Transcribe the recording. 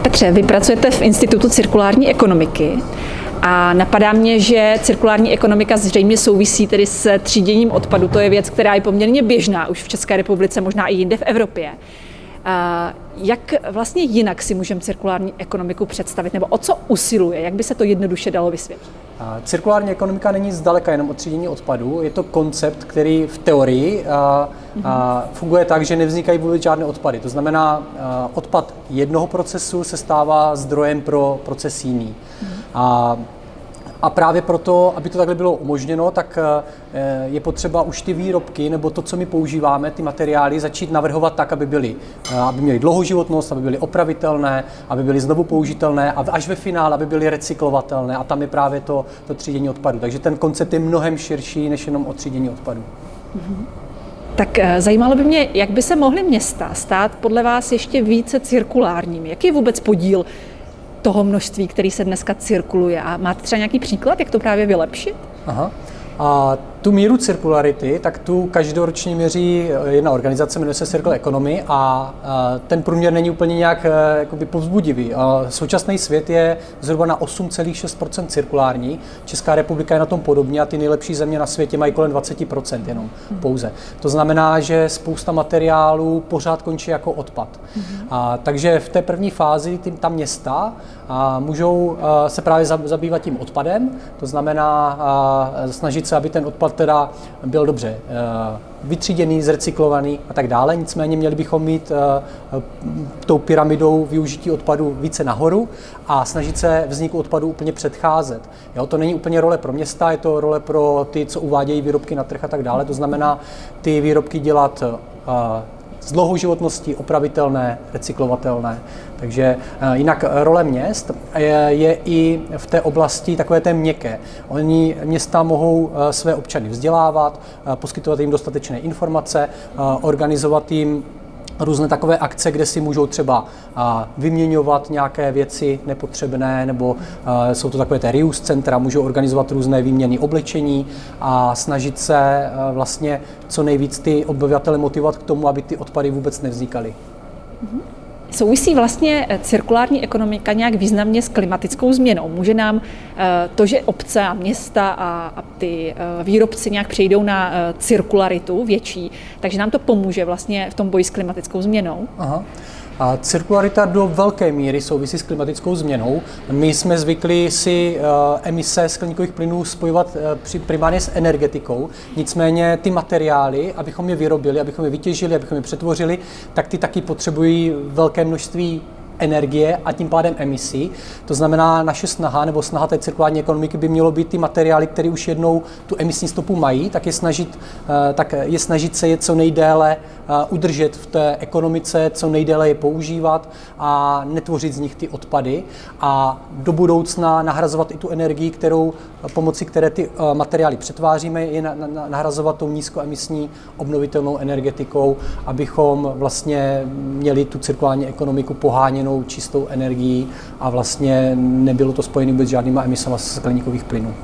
Petře, vy pracujete v Institutu cirkulární ekonomiky a napadá mě, že cirkulární ekonomika zřejmě souvisí tedy s tříděním odpadu. To je věc, která je poměrně běžná už v České republice, možná i jinde v Evropě. Jak vlastně jinak si můžeme cirkulární ekonomiku představit, nebo o co usiluje? Jak by se to jednoduše dalo vysvětlit? Cirkulární ekonomika není zdaleka jenom o třídění odpadu. Je to koncept, který v teorii funguje tak, že nevznikají vůbec žádné odpady. To znamená, odpad jednoho procesu se stává zdrojem pro proces jiný. A právě proto, aby to takhle bylo umožněno, tak je potřeba už ty výrobky nebo to, co my používáme, ty materiály, začít navrhovat tak, aby měly dlouhoživotnost, aby byly opravitelné, aby byly znovu použitelné a až ve finále, aby byly recyklovatelné. A tam je právě to třídění odpadu. Takže ten koncept je mnohem širší než jenom o třídění odpadu. Tak zajímalo by mě, jak by se mohly města stát podle vás ještě více cirkulárními? Jaký je vůbec podíl toho množství, který se dneska cirkuluje? A máte třeba nějaký příklad, jak to právě vylepšit? Aha. A tu míru cirkularity, tak tu každoročně měří jedna organizace, jmenuje se Circle Economy a ten průměr není úplně nějak jakoby povzbudivý. Současný svět je zhruba na 8,6% cirkulární. Česká republika je na tom podobně a ty nejlepší země na světě mají kolem 20% jenom pouze. To znamená, že spousta materiálů pořád končí jako odpad. Takže v té první fázi ta města můžou se právě zabývat tím odpadem, to znamená snažit se, aby ten odpad teda byl dobře vytříděný, zrecyklovaný a tak dále. Nicméně měli bychom mít tou pyramidou využití odpadu více nahoru a snažit se vzniku odpadu úplně předcházet. Jo, to není úplně role pro města, je to role pro ty, co uvádějí výrobky na trh a tak dále. To znamená ty výrobky dělat s dlouhou životností, opravitelné, recyklovatelné. Takže jinak role měst je i v té oblasti takové té měkké. Města mohou své občany vzdělávat, poskytovat jim dostatečné informace, organizovat jim různé takové akce, kde si můžou třeba vyměňovat nějaké věci nepotřebné, nebo jsou to takové té reuse centra, můžou organizovat různé výměny oblečení a snažit se vlastně co nejvíc ty obyvatele motivovat k tomu, aby ty odpady vůbec nevznikaly. Souvisí vlastně cirkulární ekonomika nějak významně s klimatickou změnou? Může nám to, že obce a města a ty výrobci nějak přejdou na cirkularitu větší, takže nám to pomůže vlastně v tom boji s klimatickou změnou? Aha. A cirkularita do velké míry souvisí s klimatickou změnou. My jsme zvykli si emise skleníkových plynů spojovat primárně s energetikou. Nicméně ty materiály, abychom je vyrobili, abychom je vytěžili, abychom je přetvořili, tak ty taky potřebují velké množství energie a tím pádem emisí. To znamená, naše snaha nebo snaha té cirkulární ekonomiky by mělo být ty materiály, které už jednou tu emisní stopu mají, tak je snažit se je co nejdéle udržet v té ekonomice, co nejdéle je používat a netvořit z nich ty odpady a do budoucna nahrazovat i tu energii, pomocí které ty materiály přetváříme, je nahrazovat tou nízkoemisní obnovitelnou energetikou, abychom vlastně měli tu cirkulární ekonomiku poháněnou čistou energií a vlastně nebylo to spojené vůbec s žádnýma emisama skleníkových plynů.